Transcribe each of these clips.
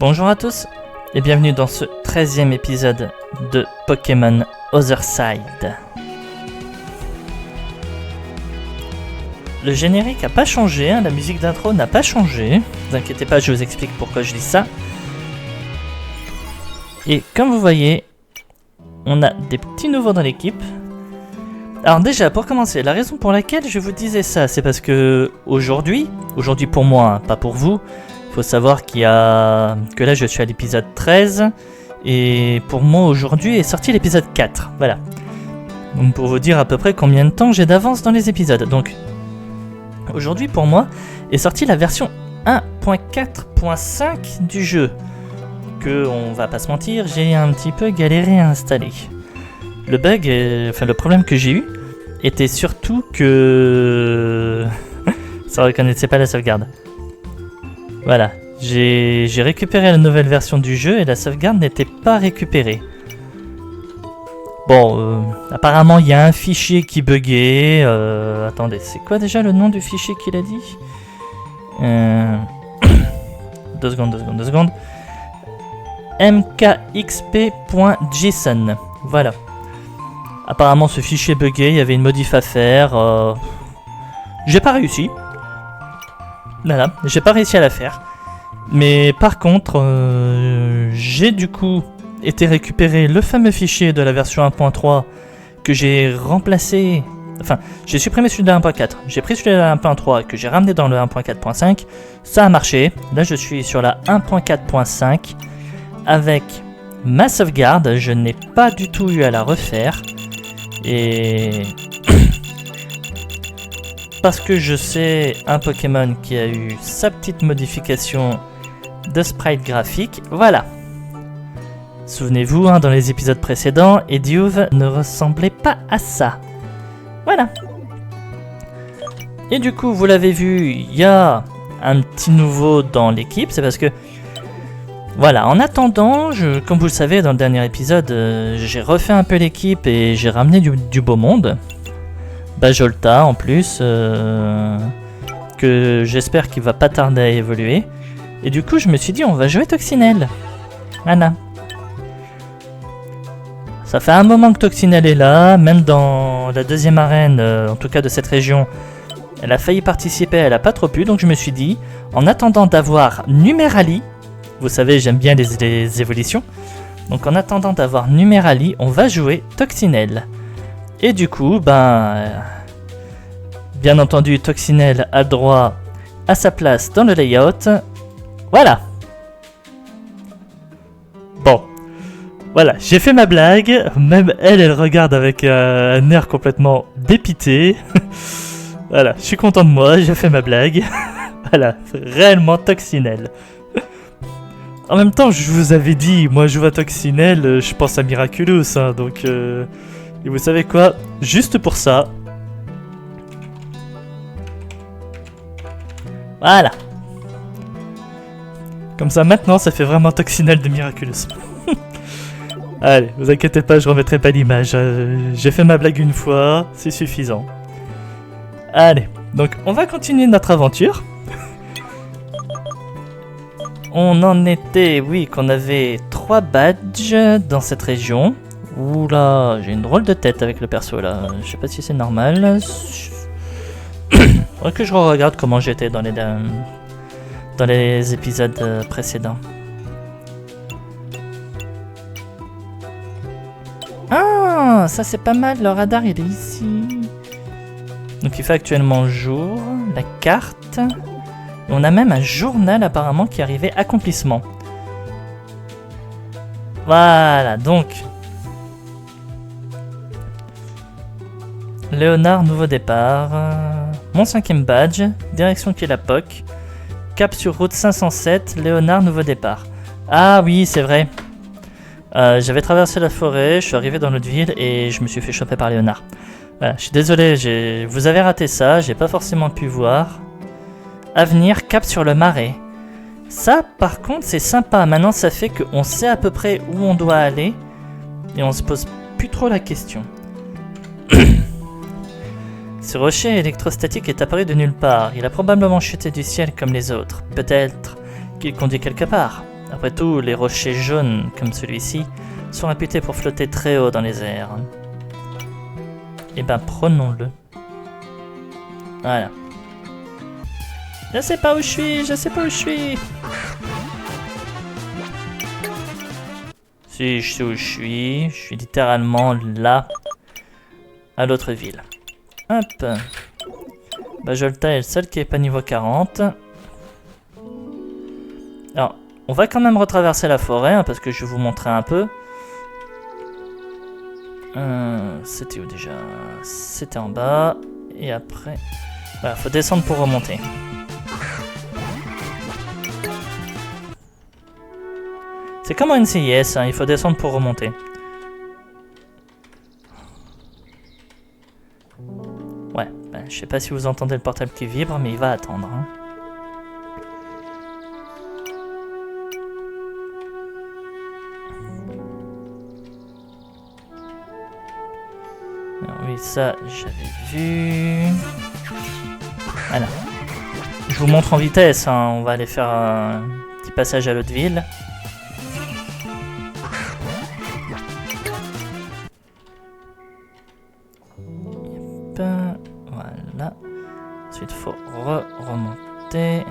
Bonjour à tous et bienvenue dans ce 13e épisode de Pokémon Other Side. Le générique n'a pas changé, la musique d'intro n'a pas changé. Ne vous inquiétez pas, je vous explique pourquoi je dis ça. Et comme vous voyez, on a des petits nouveaux dans l'équipe. Alors déjà, pour commencer, la raison pour laquelle je vous disais ça, c'est parce que aujourd'hui pour moi, pas pour vous, il faut savoir que là je suis à l'épisode 13, et pour moi aujourd'hui est sorti l'épisode 4, voilà. Donc pour vous dire à peu près combien de temps j'ai d'avance dans les épisodes. Donc aujourd'hui pour moi est sortie la version 1.4.5 du jeu, que on va pas se mentir, j'ai un petit peu galéré à installer. Le problème que j'ai eu était surtout que ça reconnaissait pas la sauvegarde. Voilà, j'ai récupéré la nouvelle version du jeu et la sauvegarde n'était pas récupérée. Bon, apparemment il y a un fichier qui buguait. Attendez, c'est quoi déjà le nom du fichier qu'il a dit ? 2 secondes. mkxp.json. Voilà. Apparemment ce fichier buguait, il y avait une modif à faire. J'ai pas réussi. Voilà, j'ai pas réussi à la faire. Mais par contre, j'ai du coup été récupérer le fameux fichier de la version 1.3 que j'ai remplacé. Enfin, j'ai supprimé celui de la 1.4. J'ai pris celui de la 1.3 que j'ai ramené dans le 1.4.5. Ça a marché. Là, je suis sur la 1.4.5 avec ma sauvegarde. Je n'ai pas du tout eu à la refaire. Et parce que je sais un Pokémon qui a eu sa petite modification de sprite graphique, voilà. Souvenez-vous, dans les épisodes précédents, Ediouf ne ressemblait pas à ça. Voilà. Et du coup, vous l'avez vu, il y a un petit nouveau dans l'équipe, c'est parce que voilà, en attendant, comme vous le savez, dans le dernier épisode, j'ai refait un peu l'équipe et j'ai ramené du beau monde. Bajolta en plus, que j'espère qu'il va pas tarder à évoluer. Et du coup, je me suis dit, on va jouer Toxinelle. Voilà. Ça fait un moment que Toxinelle est là, même dans la deuxième arène, en tout cas de cette région, elle a failli participer, elle a pas trop pu, donc je me suis dit, en attendant d'avoir Numérali, vous savez, j'aime bien les évolutions, donc en attendant d'avoir Numérali, on va jouer Toxinelle. Et du coup, bien entendu, Toxinelle a droit à sa place dans le layout. Voilà. Bon. Voilà, j'ai fait ma blague. Même elle regarde avec un air complètement dépité. Voilà, je suis content de moi, j'ai fait ma blague. Voilà, réellement Toxinelle. En même temps, je vous avais dit, moi je joue à Toxinelle, je pense à Miraculous, donc... Et vous savez quoi ? Juste pour ça. Voilà. Comme ça, maintenant, ça fait vraiment Toxinelle de Miraculous. Allez, vous inquiétez pas, je remettrai pas l'image. J'ai fait ma blague une fois, c'est suffisant. Allez, donc on va continuer notre aventure. On en était, oui, qu'on avait 3 badges dans cette région. Oula, j'ai une drôle de tête avec le perso là, je sais pas si c'est normal. Faudrait que je regarde comment j'étais dans les épisodes précédents. Ah, ça c'est pas mal, le radar il est ici. Donc il fait actuellement jour, la carte. Et on a même un journal apparemment qui arrivait accomplissement. Voilà, donc... Léonard, nouveau départ. Mon 5e badge. Direction Kilapoc. Cap sur route 507. Léonard, nouveau départ. Ah oui, c'est vrai. J'avais traversé la forêt, je suis arrivé dans l'autre ville et je me suis fait choper par Léonard. Voilà, je suis désolé, vous avez raté ça, j'ai pas forcément pu voir. Avenir, cap sur le marais. Ça, par contre, c'est sympa. Maintenant, ça fait qu'on sait à peu près où on doit aller et on se pose plus trop la question. Ce rocher électrostatique est apparu de nulle part. Il a probablement chuté du ciel comme les autres. Peut-être qu'il conduit quelque part. Après tout, les rochers jaunes, comme celui-ci, sont réputés pour flotter très haut dans les airs. Eh ben, prenons-le. Voilà. Je sais pas où je suis, je sais pas où je suis. Si, je sais où je suis littéralement là, à l'autre ville. Hop. Bajolta est le seul qui est pas niveau 40. Alors, on va quand même retraverser la forêt, hein, parce que je vais vous montrer un peu. C'était où déjà? C'était en bas. Et après... Voilà, faut descendre pour remonter. C'est comme un NCIS, hein, il faut descendre pour remonter. Ouais, ben, je sais pas si vous entendez le portable qui vibre, mais il va attendre. Hein. Alors, oui, ça, j'avais vu. Voilà. Je vous montre en vitesse, hein, on va aller faire un petit passage à l'autre ville. Voilà. Ensuite, il faut remonter.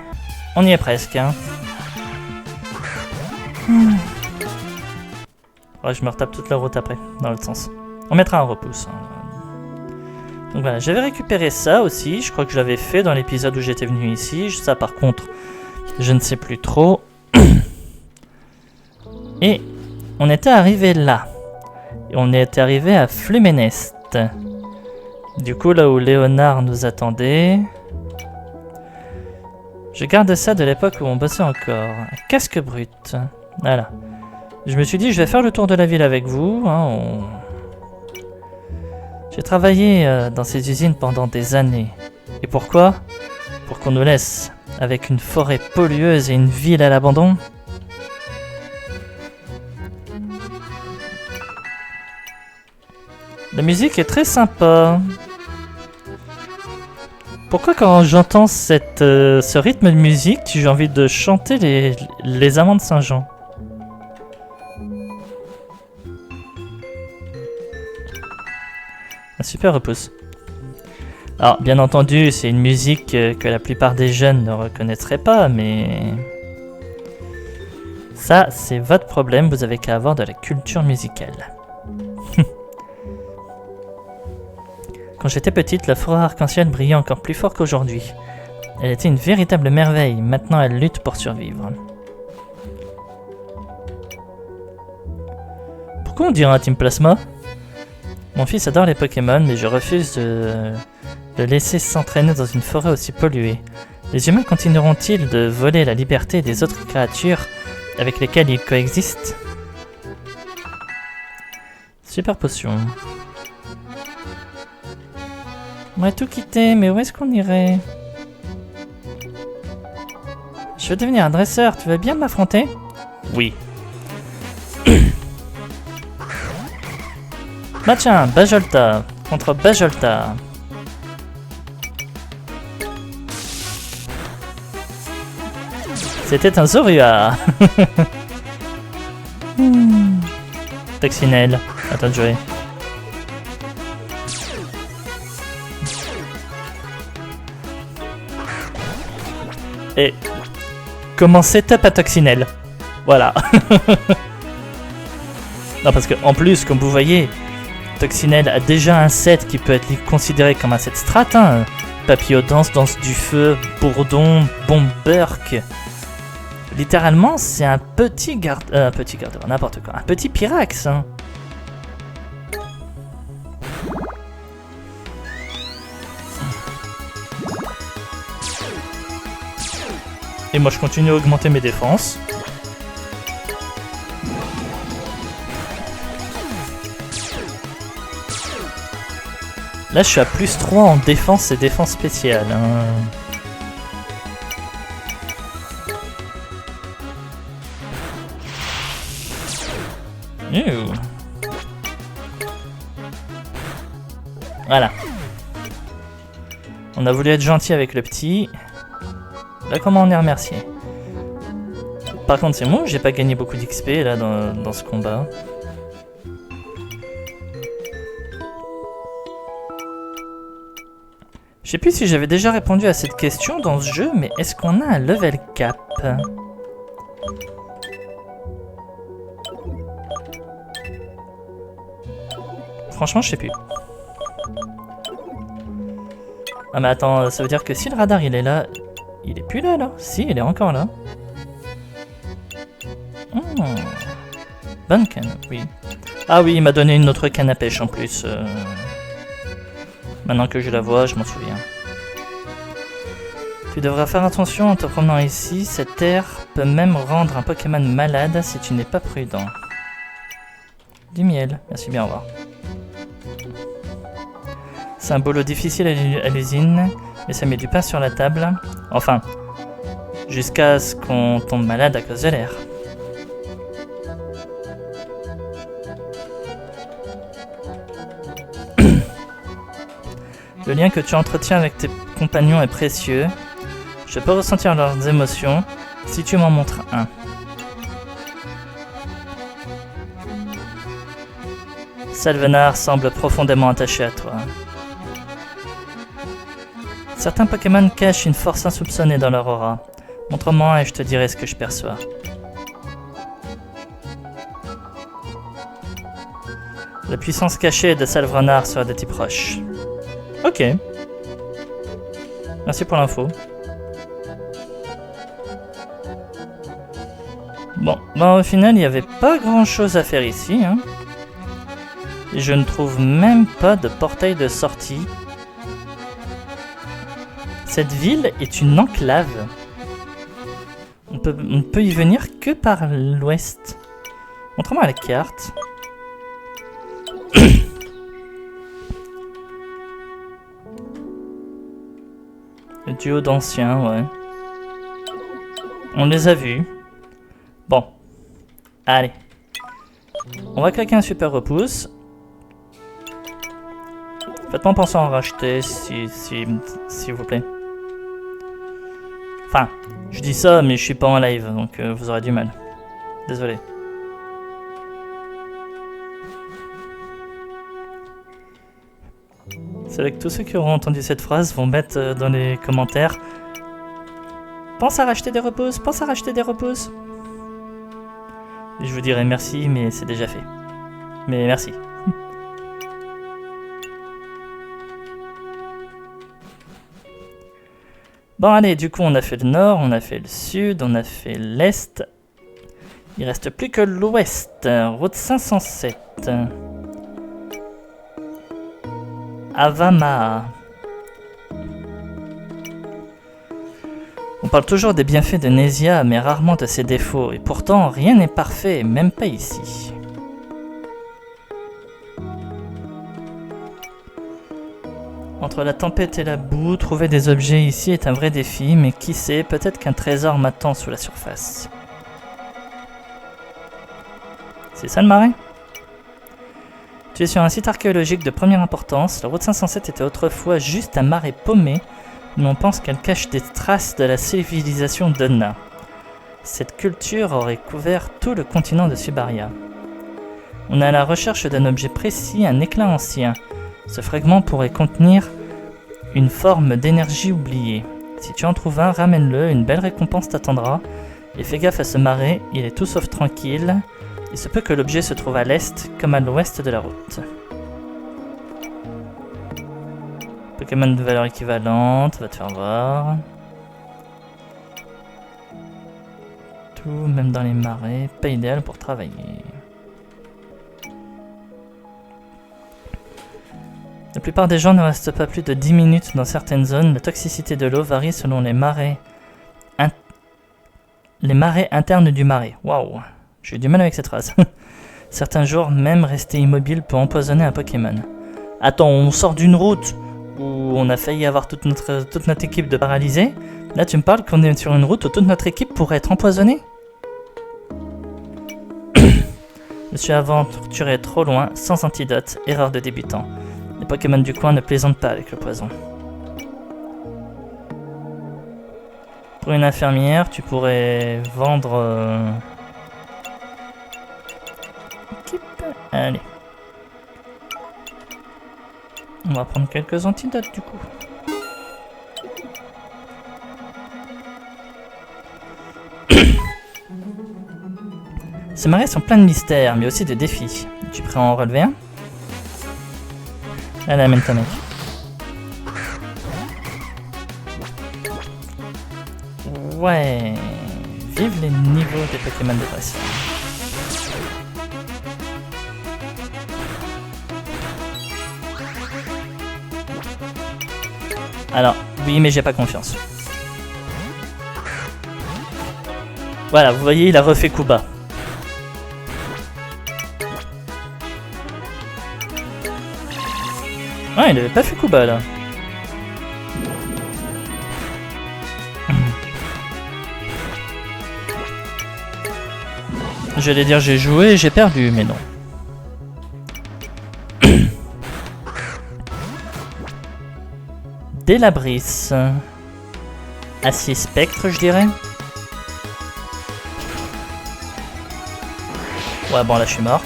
On y est presque. Hein. Ouais, je me retape toute la route après, dans l'autre sens. On mettra un repousse. Hein. Donc voilà, j'avais récupéré ça aussi. Je crois que je l'avais fait dans l'épisode où j'étais venu ici. Ça, par contre, je ne sais plus trop. Et on était arrivé là. Et on était arrivé à Flumenest. Du coup, là où Léonard nous attendait... Je garde ça de l'époque où on bossait encore. Un casque brut. Voilà. Je me suis dit, je vais faire le tour de la ville avec vous. Hein, J'ai travaillé dans ces usines pendant des années. Et pourquoi? Pour qu'on nous laisse avec une forêt pollueuse et une ville à l'abandon? La musique est très sympa. Pourquoi quand j'entends ce rythme de musique, j'ai envie de chanter les amants de Saint-Jean? Un super repousse. Alors, bien entendu, c'est une musique que la plupart des jeunes ne reconnaîtraient pas, mais... Ça, c'est votre problème, vous avez qu'à avoir de la culture musicale. Quand j'étais petite, la forêt arc-en-ciel brillait encore plus fort qu'aujourd'hui. Elle était une véritable merveille, maintenant elle lutte pour survivre. Pourquoi on dirait un Team Plasma? Mon fils adore les Pokémon, mais je refuse de le laisser s'entraîner dans une forêt aussi polluée. Les humains continueront-ils de voler la liberté des autres créatures avec lesquelles ils coexistent? Super potion. On va tout quitter, mais où est-ce qu'on irait? Je veux devenir un dresseur, tu veux bien m'affronter? Oui. Bah tiens, Bajolta contre Bajolta. C'était un Zorua. Toxinelle, attends de jouer. Et comment setup à Toxinelle. Voilà. Non, parce que en plus, comme vous voyez, Toxinelle a déjà un set qui peut être considéré comme un set strat. Hein. Papillodance, danse du feu, bourdon, bomberk. Littéralement, c'est un petit gardeur, n'importe quoi. Un petit Pyrax. Hein. Et moi je continue à augmenter mes défenses. Là je suis à plus 3 en défense et défense spéciale. Hein. Voilà. On a voulu être gentil avec le petit. Là, comment on est remercié? Par contre, c'est moi, j'ai pas gagné beaucoup d'XP là dans ce combat. Je sais plus si j'avais déjà répondu à cette question dans ce jeu, mais est-ce qu'on a un level cap? Franchement, je sais plus. Ah mais attends, ça veut dire que si le radar il est là, il est plus là là? Si, il est encore là. Bonne canne, oui. Ah oui, il m'a donné une autre canne à pêche en plus. Maintenant que je la vois, je m'en souviens. Tu devras faire attention en te promenant ici. Cette air peut même rendre un Pokémon malade si tu n'es pas prudent. Du miel, merci bien, au revoir. C'est un boulot difficile à l'usine, mais ça met du pain sur la table. Enfin, jusqu'à ce qu'on tombe malade à cause de l'air. Le lien que tu entretiens avec tes compagnons est précieux. Je peux ressentir leurs émotions si tu m'en montres un. Salvenar semble profondément attaché à toi. Certains Pokémon cachent une force insoupçonnée dans leur aura. Montre-moi et je te dirai ce que je perçois. La puissance cachée de Salvenar sera de type roche. Ok. Merci pour l'info. Bon, au final, il n'y avait pas grand chose à faire ici. Hein. Et je ne trouve même pas de portail de sortie. Cette ville est une enclave. On ne peut y venir que par l'ouest. Montre-moi la carte. Le duo d'anciens, ouais. On les a vus. Bon. Allez. On va claquer un super repousse. Faites-moi penser à en racheter, s'il vous plaît. Enfin, je dis ça, mais je suis pas en live, donc vous aurez du mal. Désolé. C'est vrai que tous ceux qui auront entendu cette phrase vont mettre dans les commentaires « Pense à racheter des repousses, pense à racheter des repousses !» Et je vous dirai merci, mais c'est déjà fait. Mais merci. Bon allez, du coup on a fait le nord, on a fait le sud, on a fait l'est. Il reste plus que l'ouest, route 507. Avama. On parle toujours des bienfaits de Nézia, mais rarement de ses défauts, et pourtant rien n'est parfait, même pas ici. Entre la tempête et la boue, trouver des objets ici est un vrai défi, mais qui sait, peut-être qu'un trésor m'attend sous la surface. C'est ça le marais ? Tu es sur un site archéologique de première importance. La route 507 était autrefois juste un marais paumé, mais on pense qu'elle cache des traces de la civilisation d'Onna. Cette culture aurait couvert tout le continent de Subaria. On est à la recherche d'un objet précis, un éclat ancien. Ce fragment pourrait contenir une forme d'énergie oubliée. Si tu en trouves un, ramène-le, une belle récompense t'attendra. Et fais gaffe à ce marais, il est tout sauf tranquille. Il se peut que l'objet se trouve à l'est comme à l'ouest de la route. Pokémon de valeur équivalente, va te faire voir. Tout, même dans les marais, pas idéal pour travailler. La plupart des gens ne restent pas plus de 10 minutes dans certaines zones. La toxicité de l'eau varie selon les marais internes du marais. Waouh! J'ai eu du mal avec cette phrase. Certains jours, même rester immobile peut empoisonner un Pokémon. Attends, on sort d'une route où on a failli avoir toute notre équipe de paralysés. Là, tu me parles qu'on est sur une route où toute notre équipe pourrait être empoisonnée? Je suis aventuré trop loin, sans antidote, erreur de débutant. Les Pokémon du coin ne plaisantent pas avec le poison. Pour une infirmière, tu pourrais vendre... Allez. On va prendre quelques antidotes du coup. Ces marais sont pleins de mystères, mais aussi de défis. Tu es prêt à en relever un? Allez, amène ta mec. Ouais. Vive les niveaux des Pokémon de presse. Alors, oui, mais j'ai pas confiance. Voilà, vous voyez, il a refait coup bas. Ouais, il avait pas fait coup bas là. J'allais dire j'ai joué et j'ai perdu, mais non. Délabris. Acier spectre, je dirais. Ouais, bon là je suis mort.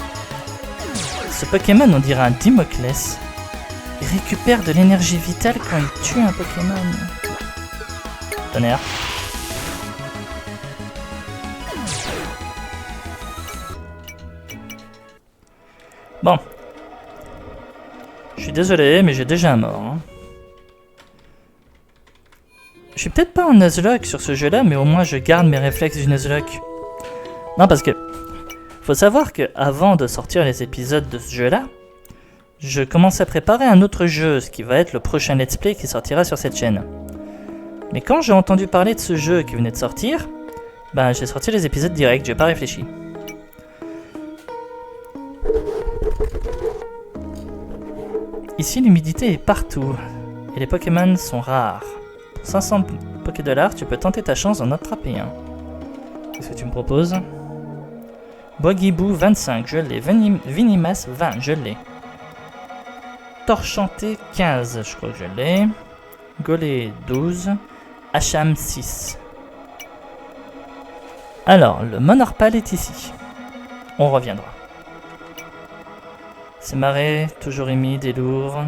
Ce Pokémon, on dirait un Dimoclès. Il récupère de l'énergie vitale quand il tue un Pokémon. Tonnerre. Bon. Je suis désolé, mais j'ai déjà un mort. Hein. Je suis peut-être pas en Nuzlocke sur ce jeu-là, mais au moins je garde mes réflexes du Nuzlocke. Non, parce que... Faut savoir que avant de sortir les épisodes de ce jeu-là, je commence à préparer un autre jeu, ce qui va être le prochain let's play qui sortira sur cette chaîne. Mais quand j'ai entendu parler de ce jeu qui venait de sortir, ben j'ai sorti les épisodes directs, j'ai pas réfléchi. Ici l'humidité est partout, et les Pokémon sont rares. Pour 500 Pokédollars, tu peux tenter ta chance d'en attraper un. Qu'est-ce que tu me proposes? Boigibou 25, je l'ai. Vinimas 20, je l'ai. Torchanté 15, je crois que je l'ai. Golé 12. Hacham 6. Alors, le Monorpal est ici. On reviendra. Ces marais, toujours humides et lourds.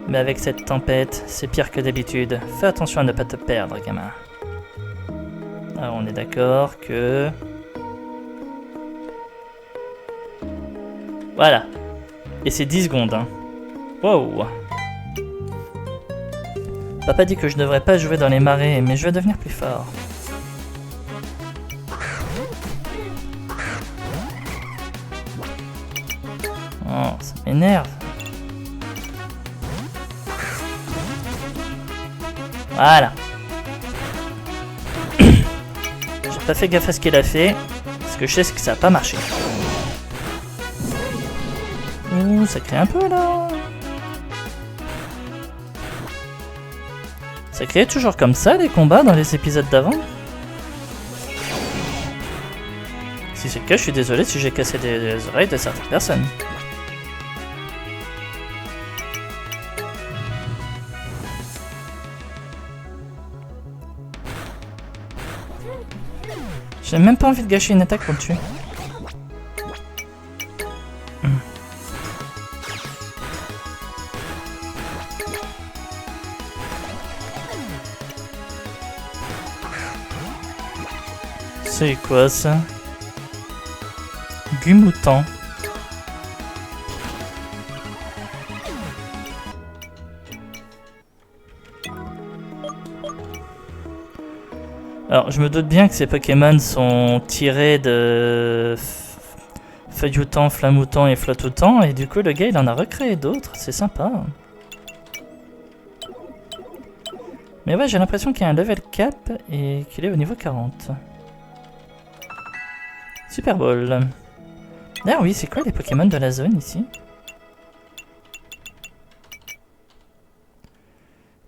Mais avec cette tempête, c'est pire que d'habitude. Fais attention à ne pas te perdre, gamin. Alors, on est d'accord que... Voilà. Et c'est 10 secondes, hein. Wow. Papa dit que je devrais pas jouer dans les marais, mais je vais devenir plus fort. Oh, ça m'énerve. Voilà. J'ai pas fait gaffe à ce qu'il a fait, parce que je sais que ça a pas marché. Ouh, ça crée un peu là. Ça crée toujours comme ça les combats dans les épisodes d'avant. Si c'est le cas, je suis désolé si j'ai cassé des oreilles de certaines personnes. J'ai même pas envie de gâcher une attaque pour le tuer. C'est quoi ça? Gumoutan. Alors, je me doute bien que ces Pokémon sont tirés de Feuilloutant, Flamoutant et Flottoutant, et du coup, le gars, il en a recréé d'autres, c'est sympa. Mais ouais, j'ai l'impression qu'il y a un level cap et qu'il est au niveau 40. Super Ball. D'ailleurs, oui, c'est quoi les Pokémon de la zone ici?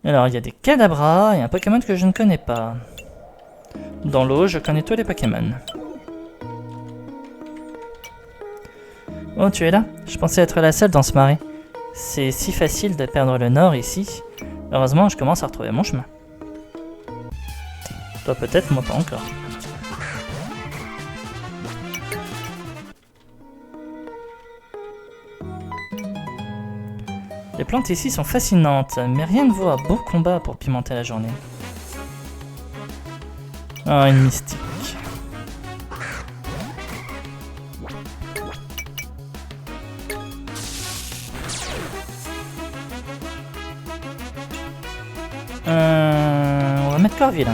Alors, il y a des Kadabra et un Pokémon que je ne connais pas. Dans l'eau, je connais tous les Pokémon. Oh, tu es là? Je pensais être la seule dans ce marais. C'est si facile de perdre le nord ici. Heureusement, je commence à retrouver mon chemin. Toi peut-être, moi pas encore. Les plantes ici sont fascinantes, mais rien ne vaut un beau combat pour pimenter la journée. Ah, une mystique. On va mettre Corville.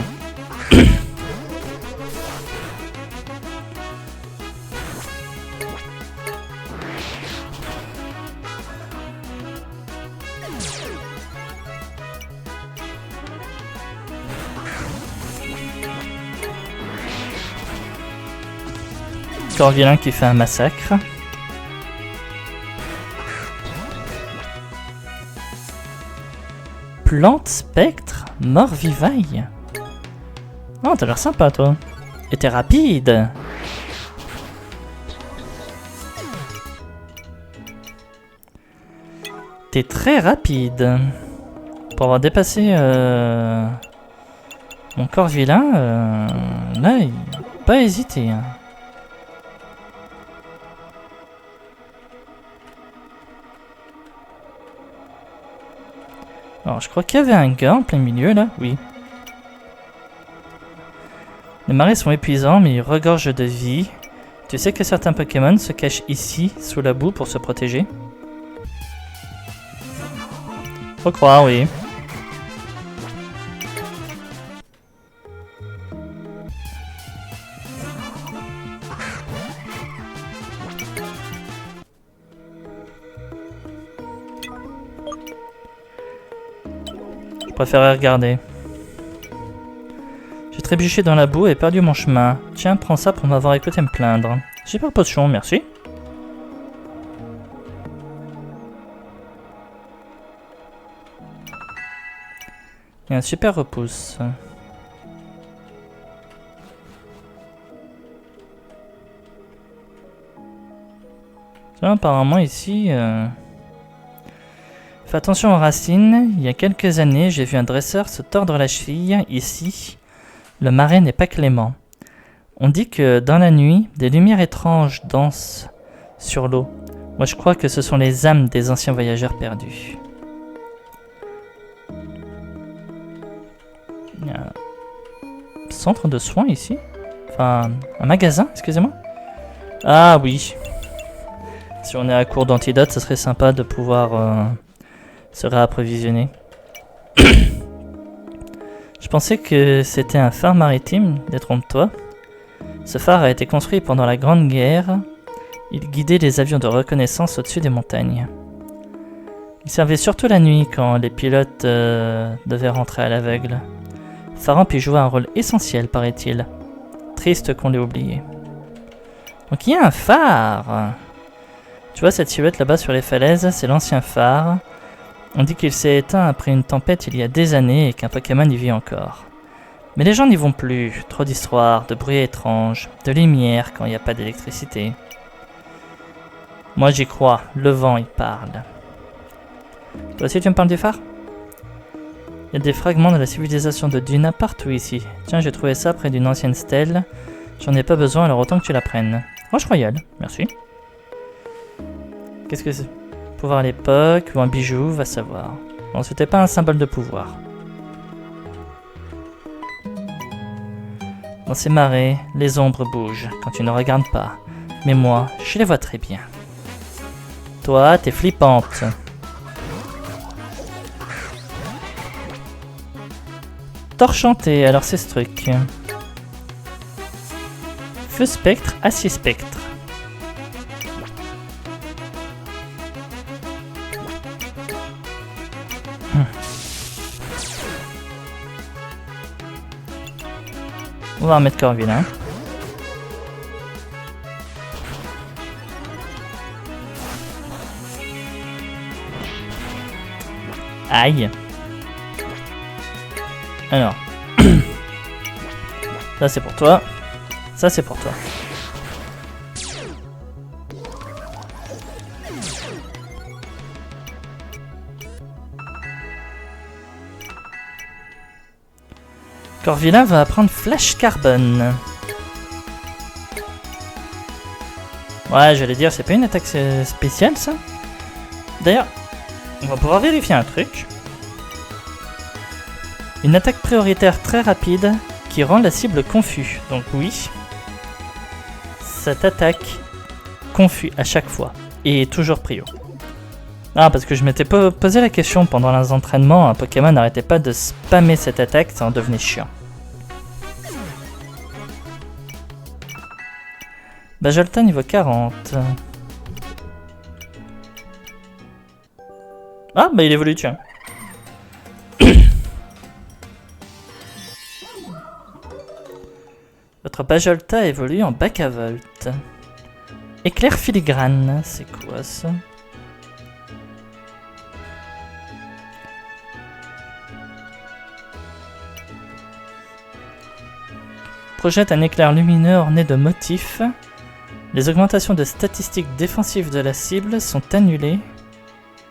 Corvillain qui fait un massacre. Plante spectre, mort vivaille. Oh, t'as l'air sympa toi. Et t'es rapide. T'es très rapide. Pour avoir dépassé mon Corvillain, là, il n'a pas hésité. Hein. Alors, je crois qu'il y avait un gars en plein milieu, là. Oui. Les marais sont épuisants, mais ils regorgent de vie. Tu sais que certains Pokémon se cachent ici, sous la boue, pour se protéger? Faut croire, oui. Je préférerais regarder. J'ai trébuché dans la boue et perdu mon chemin. Tiens, prends ça pour m'avoir écouté me plaindre. Super potion, merci. Il y a un super repousse. Tiens, apparemment ici... Fais attention aux racines, il y a quelques années, j'ai vu un dresseur se tordre la cheville. Ici, le marais n'est pas clément. On dit que dans la nuit, des lumières étranges dansent sur l'eau. Moi je crois que ce sont les âmes des anciens voyageurs perdus. Il y a un centre de soins ici. Enfin, un magasin, excusez-moi. Ah oui. Si on est à court d'antidotes, ce serait sympa de pouvoir... se réapprovisionner. Je pensais que c'était un phare maritime, détrompe-toi. Ce phare a été construit pendant la Grande Guerre. Il guidait les avions de reconnaissance au-dessus des montagnes. Il servait surtout la nuit quand les pilotes devaient rentrer à l'aveugle. Phare a pu jouer un rôle essentiel, paraît-il. Triste qu'on l'ait oublié. Donc il y a un phare. Tu vois cette silhouette là-bas sur les falaises, c'est l'ancien phare. On dit qu'il s'est éteint après une tempête il y a des années et qu'un Pokémon y vit encore. Mais les gens n'y vont plus. Trop d'histoires, de bruits étranges, de lumière quand il n'y a pas d'électricité. Moi j'y crois, le vent il parle. Toi aussi tu me parles du phare? Il y a des fragments de la civilisation de Duna partout ici. Tiens, j'ai trouvé ça près d'une ancienne stèle. J'en ai pas besoin alors autant que tu la prennes. Roche royale, merci. Qu'est-ce que c'est? Pouvoir à l'époque, ou un bijou, va savoir. Bon, c'était pas un symbole de pouvoir. Dans ces marais, les ombres bougent quand tu ne regardes pas. Mais moi, je les vois très bien. Toi, t'es flippante. Torchanté, alors c'est ce truc. Feu spectre, acier spectre. On va remettre Corvillain. Aïe. Alors. Ça c'est pour toi. Ça c'est pour toi. Corvilla va apprendre Flash Carbone. Ouais, j'allais dire, c'est pas une attaque spéciale ça. D'ailleurs, on va pouvoir vérifier un truc. Une attaque prioritaire très rapide qui rend la cible confus. Donc oui, cette attaque confus à chaque fois et est toujours prio. Ah, parce que je m'étais posé la question pendant les entraînements, un Pokémon n'arrêtait pas de spammer cette attaque, ça en devenait chiant. Bajolta niveau 40. Ah, bah il évolue, tiens. Votre Bajolta évolue en Bakavolt. Éclair filigrane, c'est quoi ça? Projette un éclair lumineux orné de motifs. Les augmentations de statistiques défensives de la cible sont annulées.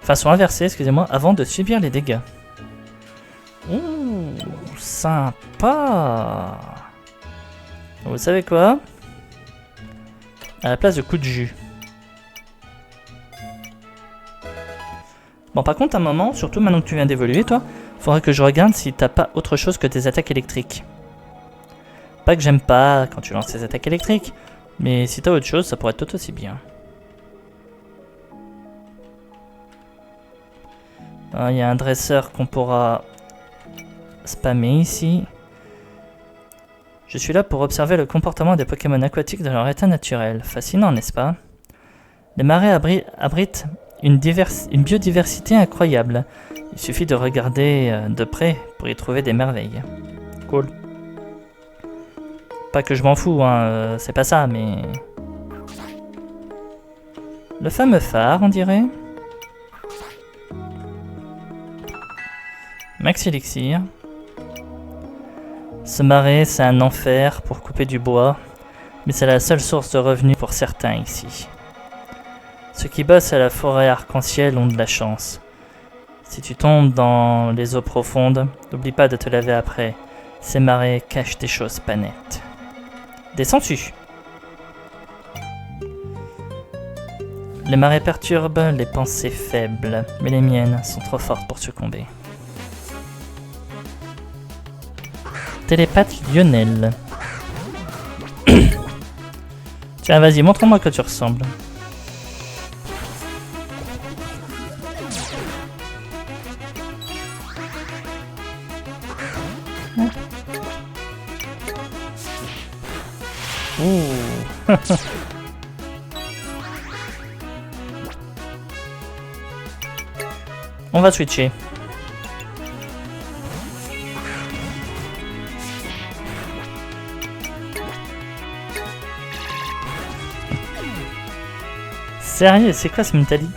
Enfin, sont inversées, excusez-moi, avant de subir les dégâts. Ouh, sympa! Vous savez quoi? À la place de coup de jus. Bon, par contre, à un moment, surtout maintenant que tu viens d'évoluer, toi, faudra que je regarde si t'as pas autre chose que tes attaques électriques. Pas que j'aime pas quand tu lances tes attaques électriques, mais si t'as autre chose, ça pourrait être tout aussi bien. Il y a un dresseur qu'on pourra spammer ici. Je suis là pour observer le comportement des Pokémon aquatiques dans leur état naturel. Fascinant, n'est-ce pas? Les marais abritent une biodiversité incroyable. Il suffit de regarder de près pour y trouver des merveilles. Cool. Pas que je m'en fous, hein, c'est pas ça, mais... Le fameux phare, on dirait. Max Elixir. Ce marais, c'est un enfer pour couper du bois, mais c'est la seule source de revenus pour certains ici. Ceux qui bossent à la forêt arc-en-ciel ont de la chance. Si tu tombes dans les eaux profondes, n'oublie pas de te laver après. Ces marais cachent des choses pas nettes. Des sangsues. Les marais perturbent les pensées faibles, mais les miennes sont trop fortes pour succomber. Télépathe Lionel. Tiens, vas-y, montre-moi que tu ressembles. Ouh. On va switcher. Sérieux, c'est quoi ce Mentali?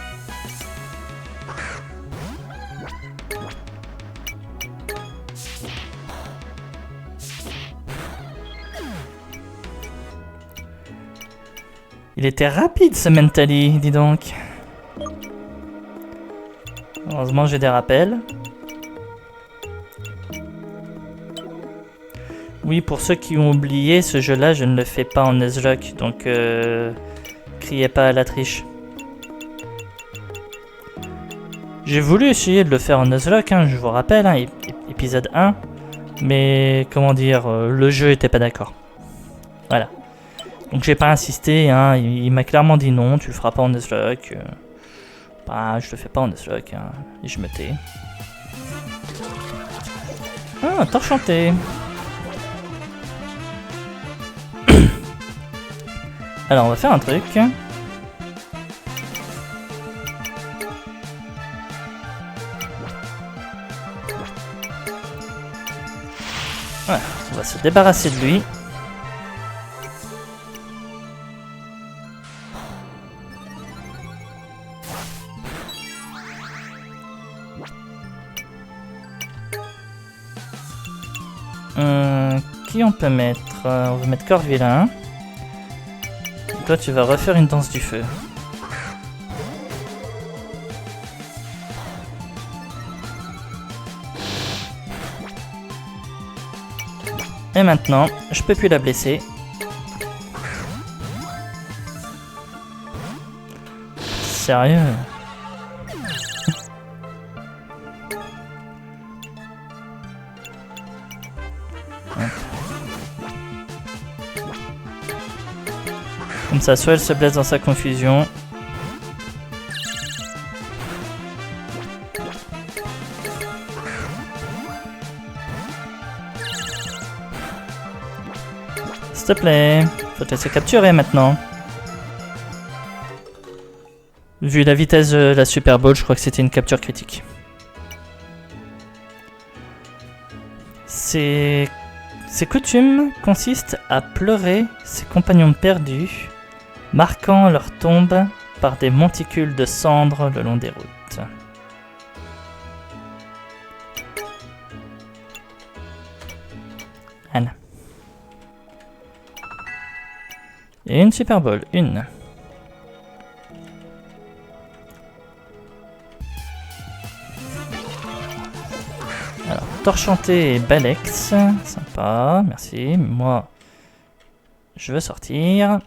Il était rapide ce Mentali, dis donc. Heureusement j'ai des rappels. Oui, pour ceux qui ont oublié, ce jeu-là, je ne le fais pas en Nuzlocke, donc criez pas à la triche. J'ai voulu essayer de le faire en Nuzlocke, hein, je vous rappelle, hein, épisode 1, mais comment dire, le jeu était pas d'accord. Voilà. Donc j'ai pas insisté, hein, il m'a clairement dit non, tu le feras pas en Nuzlocke. Bah, je le fais pas en Nuzlocke, hein, et je me tais. Ah, t'enchanté. Alors on va faire un truc. Voilà, on va se débarrasser de lui. Qui on peut mettre? On va mettre Corvilla. Et toi tu vas refaire une danse du feu. Et maintenant, je peux plus la blesser. Sérieux? Comme ça, soit elle se blesse dans sa confusion. S'il te plaît, faut te laisser capturer maintenant. Vu la vitesse de la Super Bowl, je crois que c'était une capture critique. Ses coutumes consistent à pleurer ses compagnons perdus, marquant leur tombe par des monticules de cendres le long des routes. Voilà. Et une Super Bowl, une. Alors, Torchanté et Balex, sympa, merci. Moi, je veux sortir.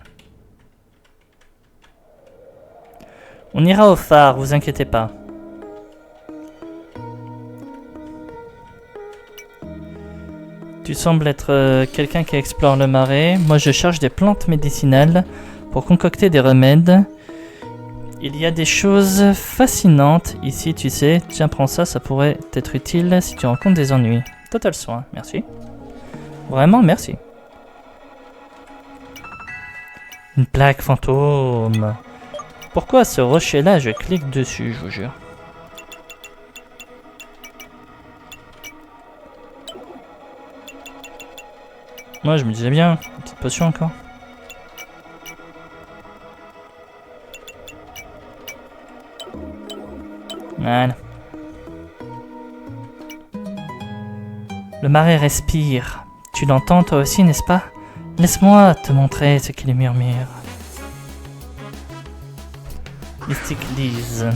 On ira au phare, vous inquiétez pas. Tu sembles être quelqu'un qui explore le marais. Moi, je cherche des plantes médicinales pour concocter des remèdes. Il y a des choses fascinantes ici, tu sais. Tiens, prends ça, ça pourrait t'être utile si tu rencontres des ennuis. Total soin, merci. Vraiment, merci. Une plaque fantôme. Pourquoi ce rocher-là, je clique dessus, je vous jure. Moi, je me disais bien, une petite potion encore. Voilà. Le marais respire. Tu l'entends toi aussi, n'est-ce pas? Laisse-moi te montrer ce qu'il murmure. Mystic Lise.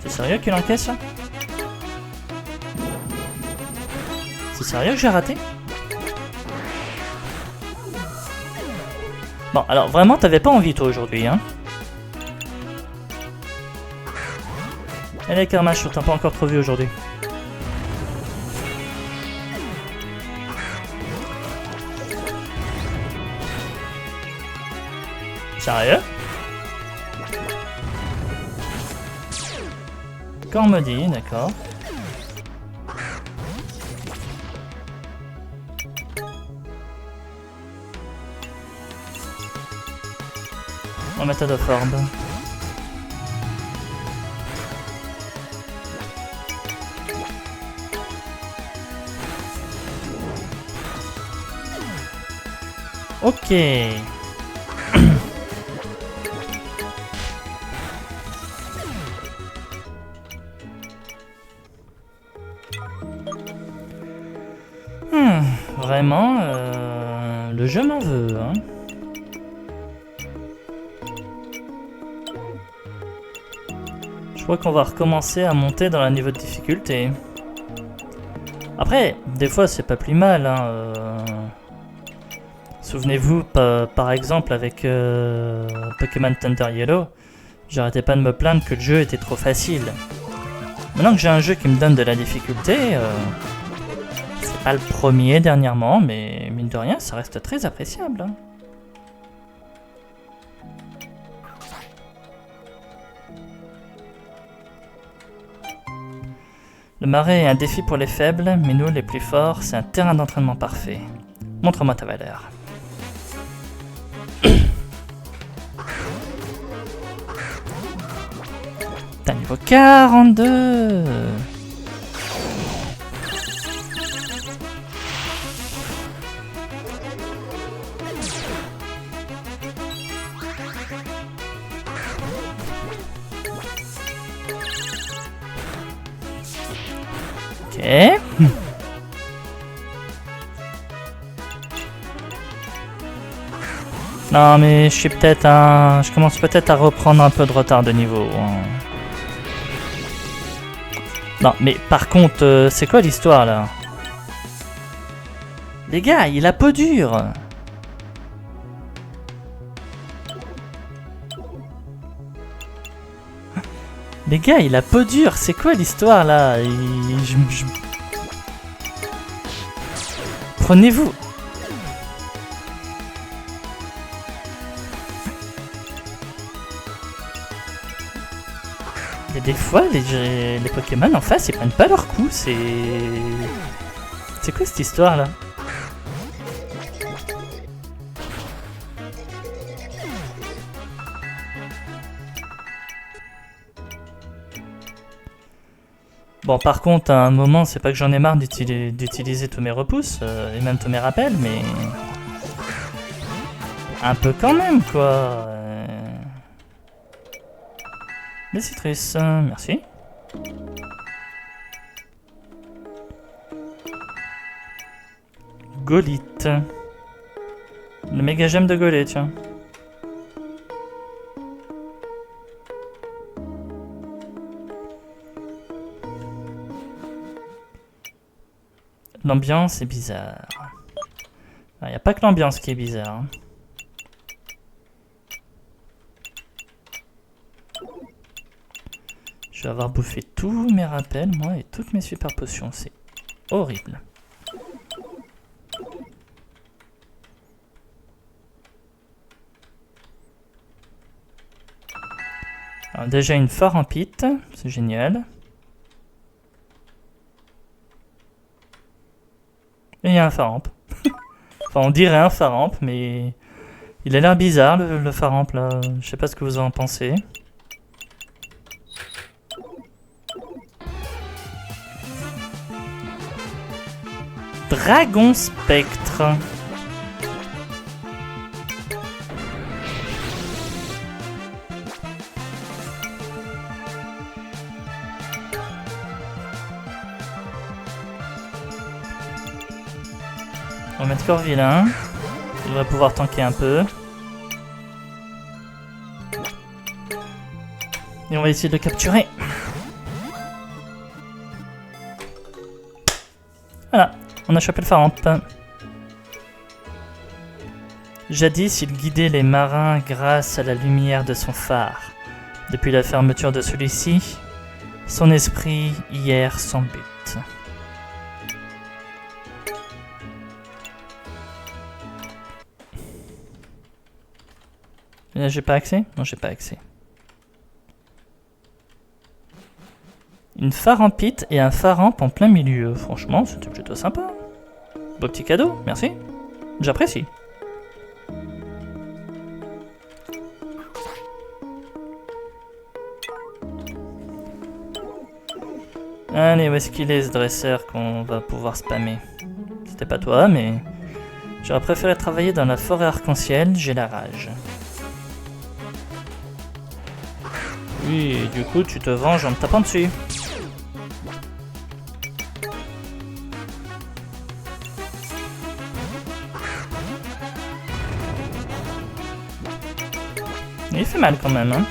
C'est sérieux qu'il encaisse là? C'est sérieux que j'ai raté? Bon, alors vraiment, t'avais pas envie toi aujourd'hui, hein? Et les Carmash, on t'a pas encore trop vu aujourd'hui. Sérieux? Quand on me dit, d'accord. En méthode of orb. Ok. Vraiment, le jeu m'en veut, hein. Je crois qu'on va recommencer à monter dans le niveau de difficulté. Après, des fois c'est pas plus mal, hein. Souvenez-vous, par exemple, avec Pokémon Thunder Yellow, j'arrêtais pas de me plaindre que le jeu était trop facile. Maintenant que j'ai un jeu qui me donne de la difficulté, c'est pas le premier dernièrement, mais mine de rien, ça reste très appréciable. Hein. Le marais est un défi pour les faibles, mais nous, les plus forts, c'est un terrain d'entraînement parfait. Montre-moi ta valeur. T'as niveau 42. Ok. Non mais je suis peut-être un... Je commence peut-être à reprendre un peu de retard de niveau. Non mais par contre, c'est quoi l'histoire là? Les gars, il a peau dure. Les gars, il a peau dure. C'est quoi l'histoire là? Prenez-vous. Il y a des fois, les Pokémon en face, ils prennent pas leur coup. C'est quoi cette histoire là? Bon, par contre, à un moment, c'est pas que j'en ai marre d'utiliser tous mes repousses, et même tous mes rappels, mais... Un peu quand même, quoi. Les citrus, merci. Golite. Le méga gemme de Golette, tiens. L'ambiance est bizarre. Il n'y a pas que l'ambiance qui est bizarre. Hein. Je vais avoir bouffé tous mes rappels, moi, et toutes mes super potions. C'est horrible. Alors, déjà une Farampite, c'est génial. Et il y a un Faramp. Enfin, on dirait un Faramp, mais il a l'air bizarre le Faramp là. Je sais pas ce que vous en pensez. Dragon Spectre. On va mettre Corvillain. Il va pouvoir tanker un peu. Et on va essayer de le capturer. Voilà, on a chopé le Faramp. Jadis, il guidait les marins grâce à la lumière de son phare. Depuis la fermeture de celui-ci, son esprit hier sans but. Là, j'ai pas accès? Non, j'ai pas accès. Une Farampite et un Faramp en plein milieu. Franchement, c'était plutôt sympa. Beau petit cadeau, merci. J'apprécie. Allez, où est-ce qu'il est ce dresseur qu'on va pouvoir spammer? C'était pas toi, mais... J'aurais préféré travailler dans la forêt arc-en-ciel, j'ai la rage. Oui, et du coup, tu te venges en me tapant dessus. Il fait mal quand même, hein.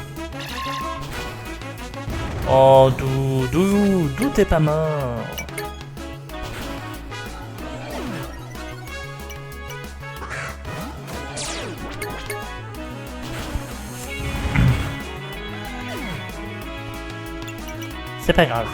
Oh, d'où t'es pas mort? C'est pas grave.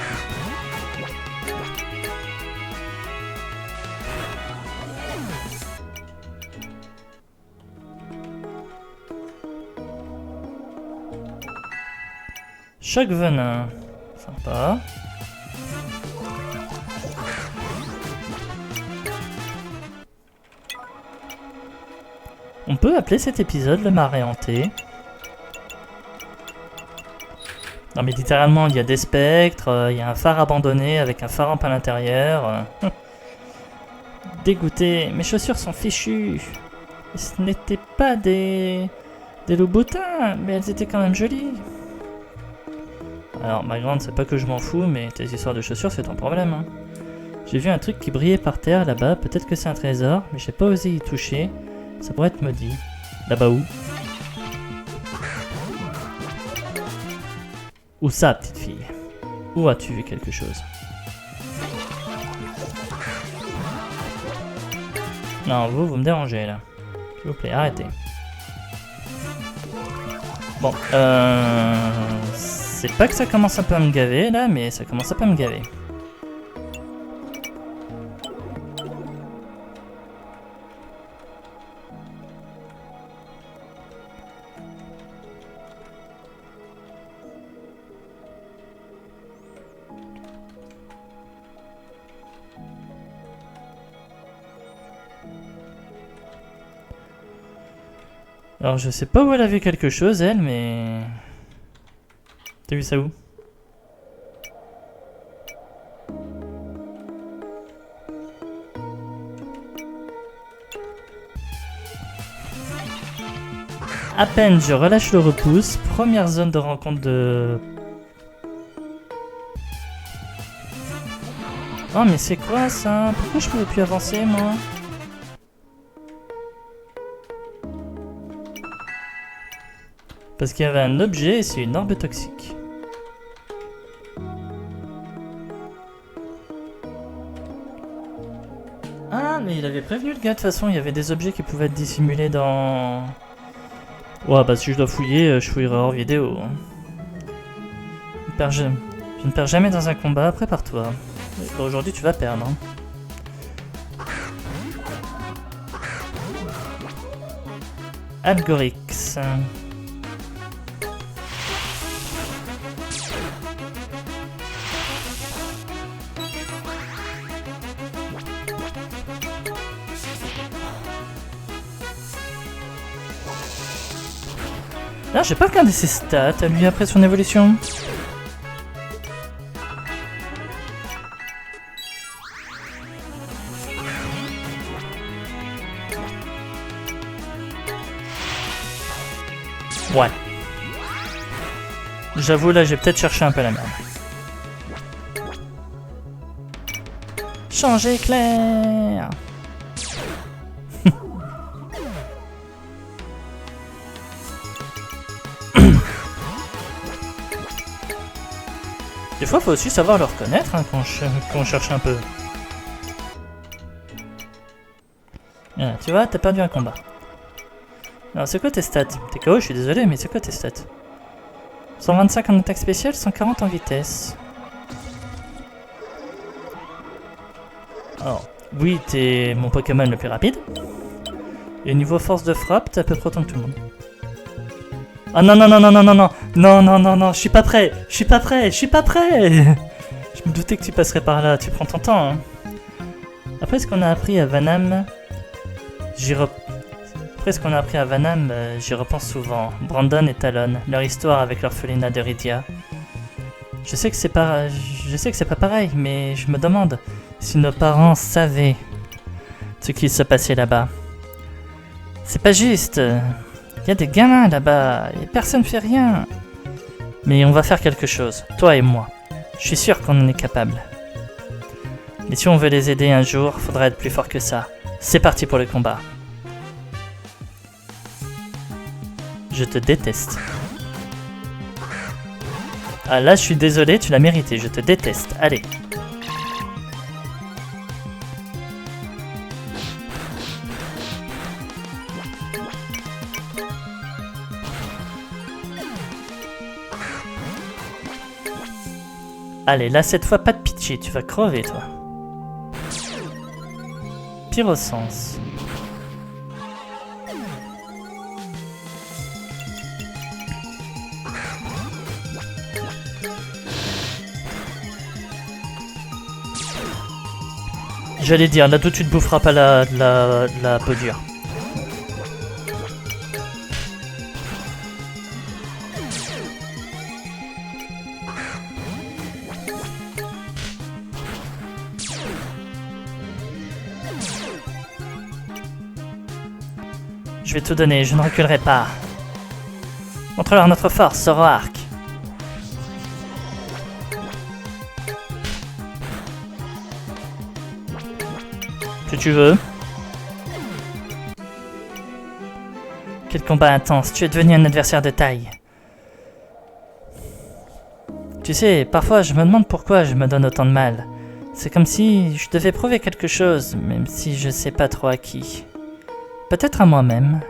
Choc venin. Sympa. On peut appeler cet épisode le marais hanté. Non mais littéralement il y a des spectres, il y a un phare abandonné avec un Faramp à l'intérieur. Dégoûté, mes chaussures sont fichues. Ce n'étaient pas des loups-boutins, mais elles étaient quand même jolies. Alors ma grande, c'est pas que je m'en fous, mais tes histoires de chaussures c'est ton problème. Hein. J'ai vu un truc qui brillait par terre là-bas, peut-être que c'est un trésor, mais j'ai pas osé y toucher. Ça pourrait être maudit. Là-bas où? Où ça, petite fille? Où as-tu vu quelque chose? Non, vous me dérangez là. S'il vous plaît, arrêtez. Bon, c'est pas que ça commence un peu à me gaver là, mais ça commence un peu à me gaver. Alors je sais pas où elle a vu quelque chose elle, mais... T'as vu ça où? À peine je relâche le repousse, première zone de rencontre de... Oh mais c'est quoi ça? Pourquoi je pouvais plus avancer moi? Parce qu'il y avait un objet et c'est une orbe toxique. Ah, mais il avait prévenu le gars, de toute façon, il y avait des objets qui pouvaient être dissimulés dans... Ouais, bah si je dois fouiller, je fouillerai hors vidéo. Je ne perds jamais dans un combat, prépare-toi. Bah, aujourd'hui, tu vas perdre. Algorix. Là, j'ai pas regardé ses stats, lui, après son évolution. Ouais. J'avoue, là, j'ai peut-être cherché un peu la merde. Changer clair. Des fois, faut aussi savoir le reconnaître hein, quand on cherche un peu. Ah, tu vois, t'as perdu un combat. Alors, c'est quoi tes stats? T'es KO, je suis désolé, mais c'est quoi tes stats? 125 en attaque spéciale, 140 en vitesse. Alors, oui, t'es mon Pokémon le plus rapide. Et niveau force de frappe, t'es à peu près autant que tout le monde. Ah non non non non non non non non non non non, je suis pas prêt, je suis pas prêt, je suis pas prêt. Je me doutais que tu passerais par là, tu prends ton temps. Hein. Après ce qu'on a appris à Vanham, j'y repense souvent. Brandon et Talon, leur histoire avec l'orphelinat de Rydia. Je sais que c'est pas pareil, mais je me demande si nos parents savaient ce qui se passait là-bas. C'est pas juste. Il y a des gamins là-bas et personne fait rien. Mais on va faire quelque chose, toi et moi. Je suis sûr qu'on en est capable. Mais si on veut les aider un jour, faudra être plus fort que ça. C'est parti pour le combat. Je te déteste. Ah là, je suis désolé, tu l'as mérité, je te déteste. Allez. Allez, là, cette fois, pas de pitié, tu vas crever, toi. Pyrosens. J'allais dire, là, tout tu te boufferas pas la peau dure. Je vais tout donner, je ne reculerai pas. Montre-leur notre force, Zoroark. Si tu veux. Quel combat intense, tu es devenu un adversaire de taille. Tu sais, parfois je me demande pourquoi je me donne autant de mal. C'est comme si je devais prouver quelque chose, même si je sais pas trop à qui. Peut-être à moi-même.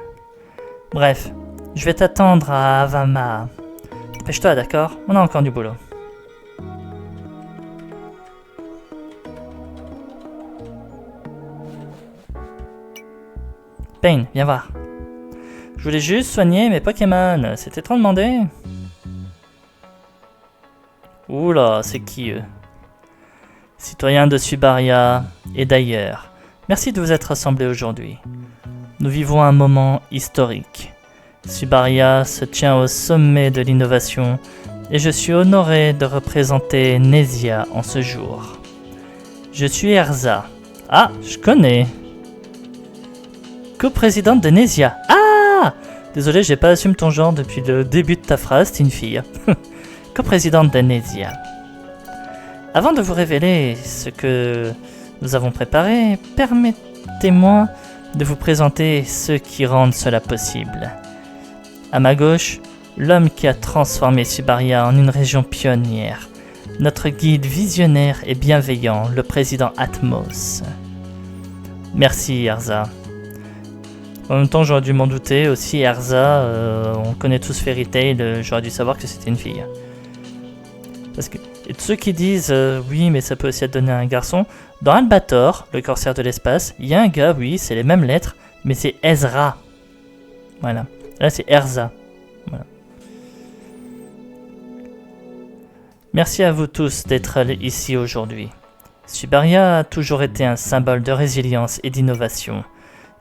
Bref, je vais t'attendre à Avama. Dépêche-toi, d'accord? On a encore du boulot. Pain, viens voir. Je voulais juste soigner mes Pokémon, c'était trop demandé. Oula, c'est qui eux? Citoyens de Subaria et d'ailleurs, merci de vous être rassemblés aujourd'hui. Nous vivons un moment historique. Subaria se tient au sommet de l'innovation et je suis honoré de représenter Nesia en ce jour. Je suis Erza. Ah, je connais. Co-présidente de Nesia. Ah! Désolé, j'ai pas assumé ton genre depuis le début de ta phrase, t'es une fille. Co-présidente de Nesia. Avant de vous révéler ce que nous avons préparé, permettez-moi de vous présenter ceux qui rendent cela possible. À ma gauche, l'homme qui a transformé Subaria en une région pionnière, notre guide visionnaire et bienveillant, le président Atmos. Merci Erza. En même temps, j'aurais dû m'en douter aussi, Erza, on connaît tous Fairy Tail, j'aurais dû savoir que c'était une fille. Parce que, et ceux qui disent oui, mais ça peut aussi être donné à un garçon, dans Albator, le corsaire de l'espace, il y a un gars, oui, c'est les mêmes lettres, mais c'est Ezra. Voilà. Là, c'est Erza. Voilà. Merci à vous tous d'être ici aujourd'hui. Subaria a toujours été un symbole de résilience et d'innovation.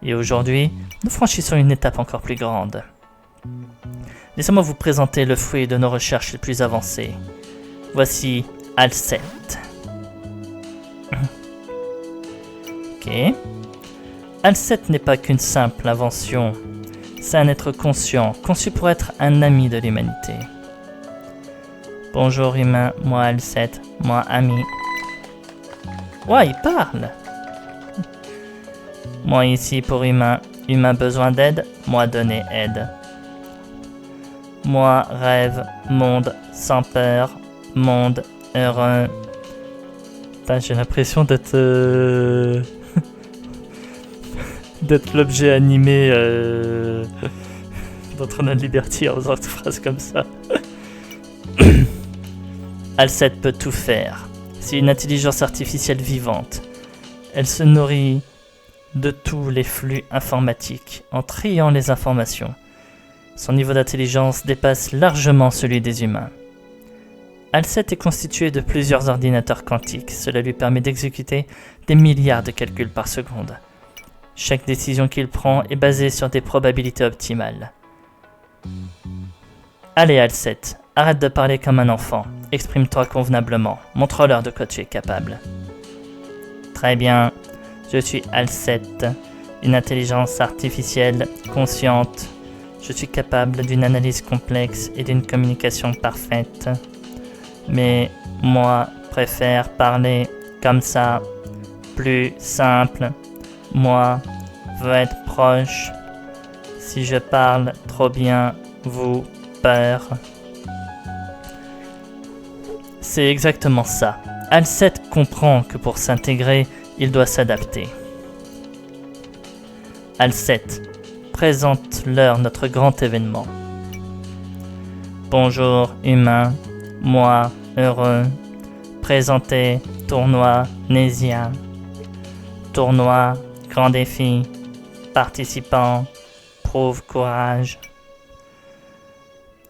Et aujourd'hui, nous franchissons une étape encore plus grande. Laissez-moi vous présenter le fruit de nos recherches les plus avancées. Voici Alcet. Ok. Alcet n'est pas qu'une simple invention. C'est un être conscient, conçu pour être un ami de l'humanité. Bonjour humain, moi Alcet, moi ami. Ouais, il parle. Moi ici pour humain, humain besoin d'aide, moi donner aide. Moi rêve, monde sans peur, monde heureux. Putain, j'ai l'impression d'être d'être l'objet animé d'Entraîneur de Liberty en faisant des phrases comme ça. Alcet peut tout faire. C'est une intelligence artificielle vivante. Elle se nourrit de tous les flux informatiques en triant les informations. Son niveau d'intelligence dépasse largement celui des humains. Alcet est constitué de plusieurs ordinateurs quantiques. Cela lui permet d'exécuter des milliards de calculs par seconde. Chaque décision qu'il prend est basée sur des probabilités optimales. Allez Alcet, arrête de parler comme un enfant. Exprime-toi convenablement. Montre-leur de quoi tu es capable. Très bien. Je suis Alcet, une intelligence artificielle consciente. Je suis capable d'une analyse complexe et d'une communication parfaite. Mais moi préfère parler comme ça, plus simple. Moi veux être proche. Si je parle trop bien, vous peur. C'est exactement ça. Alcet comprend que pour s'intégrer, il doit s'adapter. Alcet, présente-leur notre grand événement. Bonjour, humain, moi, heureux. Présentez tournoi Nesia. Tournoi, grand défi. Participants, prouve courage.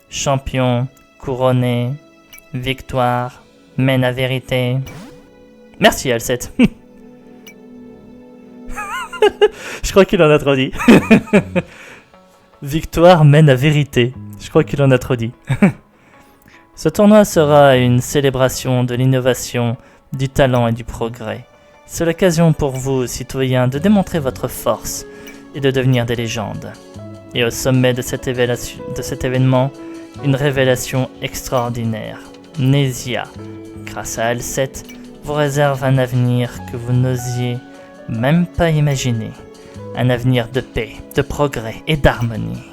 Champion, couronné. Victoire, mène à vérité. Merci Alcet. Je crois qu'il en a trop dit. Victoire mène à vérité. Je crois qu'il en a trop dit. Ce tournoi sera une célébration de l'innovation, du talent et du progrès. C'est l'occasion pour vous, citoyens, de démontrer votre force et de devenir des légendes. Et au sommet de cet événement, une révélation extraordinaire. Nesia, grâce à Alcet, vous réserve un avenir que vous n'osiez même pas imaginer. Un avenir de paix, de progrès et d'harmonie.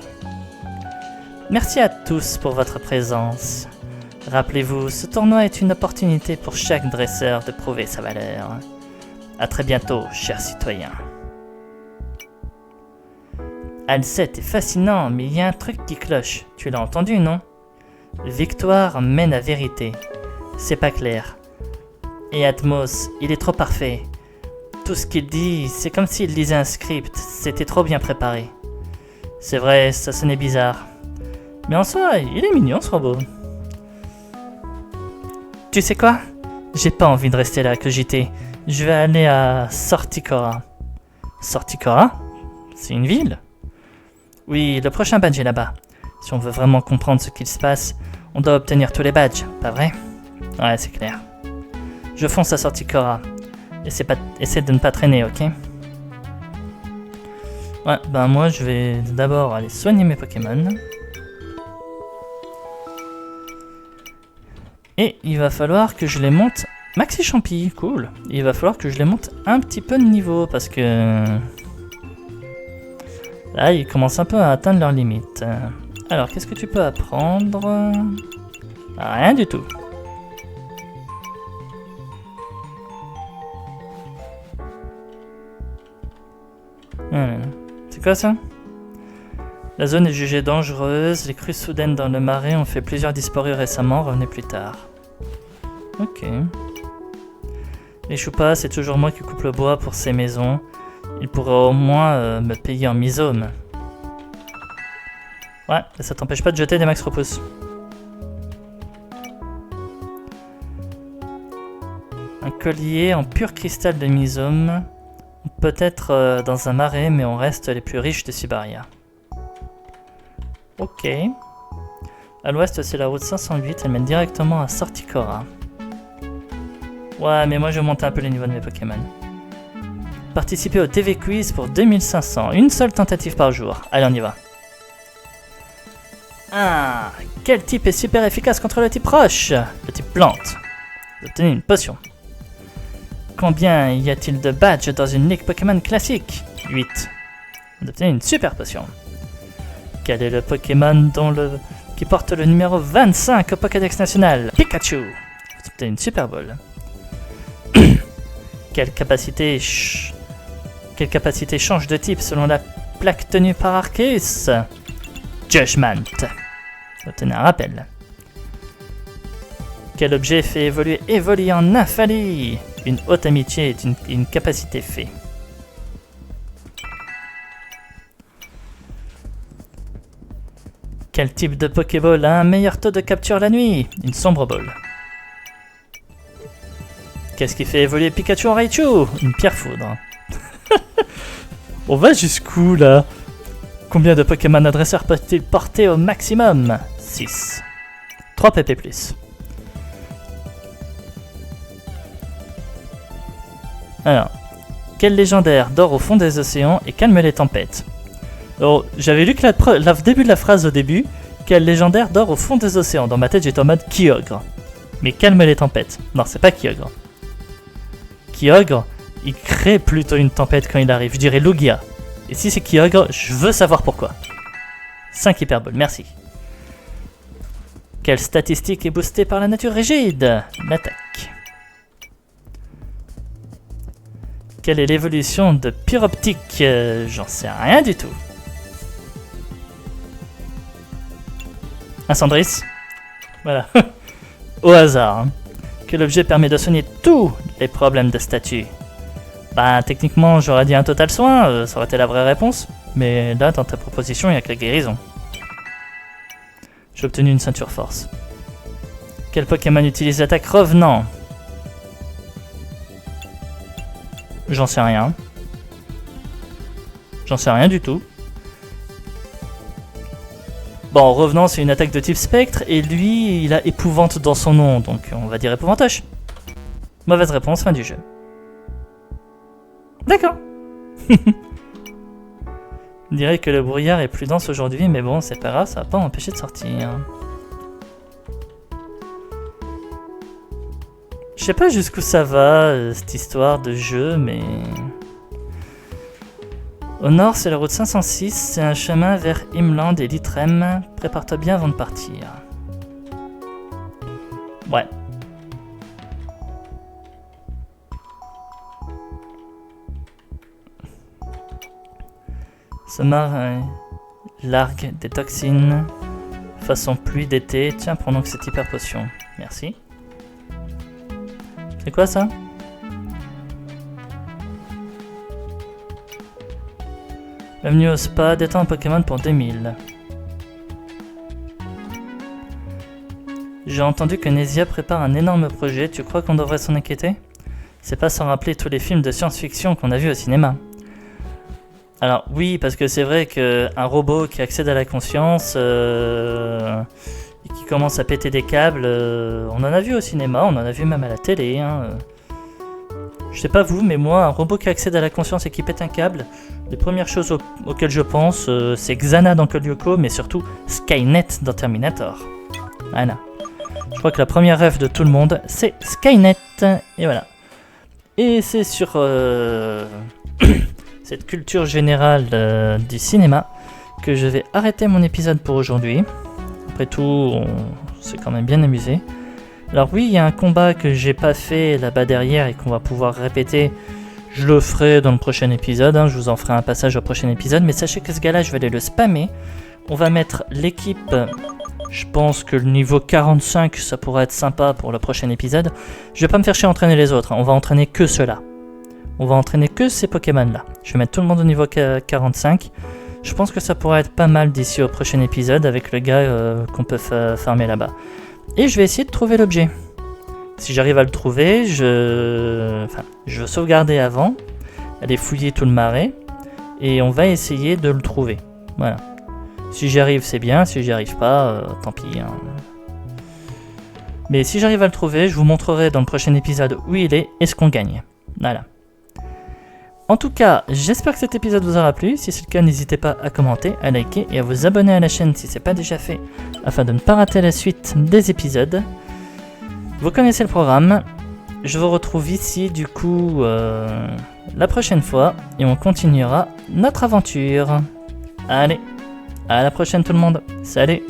Merci à tous pour votre présence. Rappelez-vous, ce tournoi est une opportunité pour chaque dresseur de prouver sa valeur. À très bientôt, chers citoyens. Alcette est fascinant, mais il y a un truc qui cloche. Tu l'as entendu, non? Victoire mène à vérité. C'est pas clair. Et Atmos, il est trop parfait. Tout ce qu'il dit, c'est comme s'il lisait un script. C'était trop bien préparé. C'est vrai, ça sonnait bizarre. Mais en soi, il est mignon, ce robot. Tu sais quoi? J'ai pas envie de rester là à cogiter. Je vais aller à Sorticora. Sorticora? C'est une ville? Oui, le prochain badge est là-bas. Si on veut vraiment comprendre ce qu'il se passe, on doit obtenir tous les badges, pas vrai? Ouais, c'est clair. Je fonce à Sorticora. Essaie de ne pas traîner, ok? Ouais, ben moi je vais d'abord aller soigner mes Pokémon. Et il va falloir que je les monte... Maxi Champi, cool. Il va falloir que je les monte un petit peu de niveau parce que... Là, ils commencent un peu à atteindre leurs limites. Alors, qu'est-ce que tu peux apprendre? Rien du tout. C'est quoi ça? La zone est jugée dangereuse. Les crues soudaines dans le marais ont fait plusieurs disparus récemment. Revenez plus tard. Ok. Les Choupas, c'est toujours moi qui coupe le bois pour ces maisons. Il pourrait au moins me payer en misome. Ouais, ça t'empêche pas de jeter des max repousse. Un collier en pur cristal de misome. Peut-être dans un marais, mais on reste les plus riches de Sibaria. Ok. À l'ouest, c'est la route 508, elle mène directement à Sorticora. Ouais, mais moi je monte un peu les niveaux de mes Pokémon. Participer au TV Quiz pour 2500. Une seule tentative par jour. Allez, on y va. Ah, quel type est super efficace contre le type roche? Le type plante. Vous obtenez une potion. Combien y a-t-il de badges dans une ligue Pokémon classique? 8. Vous obtenez une super potion. Quel est le Pokémon qui porte le numéro 25 au Pokédex national? Pikachu. Vous obtenez une Super Ball. Quelle capacité change de type selon la plaque tenue par Arceus? Judgment. Vous obtenez un rappel. Quel objet fait évoluer en Nymphalie? Une haute amitié est une capacité fée. Quel type de Pokéball a un meilleur taux de capture la nuit? Une sombre ball. Qu'est-ce qui fait évoluer Pikachu en Raichu? Une pierre foudre. On va jusqu'où là? Combien de Pokémon adresseurs peut-il porter au maximum? 6. 3 PP+. Alors, quel légendaire dort au fond des océans et calme les tempêtes? Alors, j'avais lu que le début de la phrase au début, quel légendaire dort au fond des océans. Dans ma tête, j'étais en mode Kyogre. Mais calme les tempêtes. Non, c'est pas Kyogre. Kyogre, il crée plutôt une tempête quand il arrive. Je dirais Lugia. Et si c'est Kyogre, je veux savoir pourquoi. 5 hyperboles, merci. Quelle statistique est boostée par la nature rigide? L'attaque. Quelle est l'évolution de Pyroptique? J'en sais rien du tout. Un Cendris. Voilà. Au hasard. Hein. Quel objet permet de soigner tous les problèmes de statut? Bah, techniquement, j'aurais dit un total soin, ça aurait été la vraie réponse. Mais là, dans ta proposition, il n'y a que la guérison. J'ai obtenu une ceinture force. Quel Pokémon utilise l'attaque revenant? J'en sais rien. J'en sais rien du tout. Bon, revenant, c'est une attaque de type spectre, et lui, il a épouvante dans son nom, donc on va dire épouvantoche. Mauvaise réponse, fin du jeu. D'accord. On dirait que le brouillard est plus dense aujourd'hui, mais bon, c'est pas grave, ça va pas m'empêcher de sortir. Je sais pas jusqu'où ça va, cette histoire de jeu, mais... Au nord, c'est la route 506, c'est un chemin vers Imland et Litrem. Prépare-toi bien avant de partir. Ouais. Somar largue des toxines. Façon pluie d'été. Tiens, prends donc cette hyper potion. Merci. C'est quoi ça? Bienvenue au spa, détends un Pokémon pour 2000. J'ai entendu que Nesia prépare un énorme projet, tu crois qu'on devrait s'en inquiéter? C'est pas sans rappeler tous les films de science-fiction qu'on a vus au cinéma. Alors oui, parce que c'est vrai qu'un robot qui accède à la conscience et qui commence à péter des câbles, on en a vu au cinéma, on en a vu même à la télé. Je sais pas vous, mais moi, un robot qui accède à la conscience et qui pète un câble, les premières choses auxquelles je pense, c'est Xana dans Code Lyoko, mais surtout Skynet dans Terminator. Voilà. Je crois que la première rêve de tout le monde, c'est Skynet. Et voilà. Et c'est sur cette culture générale du cinéma que je vais arrêter mon épisode pour aujourd'hui. Après tout, on s'est quand même bien amusé. Alors oui, il y a un combat que j'ai pas fait là-bas derrière et qu'on va pouvoir répéter. Je le ferai dans le prochain épisode, je vous en ferai un passage au prochain épisode, mais sachez que ce gars-là, je vais aller le spammer. On va mettre l'équipe, je pense que le niveau 45, ça pourrait être sympa pour le prochain épisode. Je vais pas me faire chier à entraîner les autres, on va entraîner que ceux-là. On va entraîner que ces Pokémon-là. Je vais mettre tout le monde au niveau 45. Je pense que ça pourrait être pas mal d'ici au prochain épisode avec le gars qu'on peut farmer là-bas. Et je vais essayer de trouver l'objet. Si j'arrive à le trouver, je veux sauvegarder avant, aller fouiller tout le marais, et on va essayer de le trouver. Voilà. Si j'y arrive, c'est bien. Si j'y arrive pas, tant pis. Mais si j'arrive à le trouver, je vous montrerai dans le prochain épisode où il est et ce qu'on gagne. Voilà. En tout cas, j'espère que cet épisode vous aura plu. Si c'est le cas, n'hésitez pas à commenter, à liker et à vous abonner à la chaîne si ce n'est pas déjà fait, afin de ne pas rater la suite des épisodes. Vous connaissez le programme. Je vous retrouve ici, du coup, la prochaine fois, et on continuera notre aventure. Allez, à la prochaine tout le monde. Salut!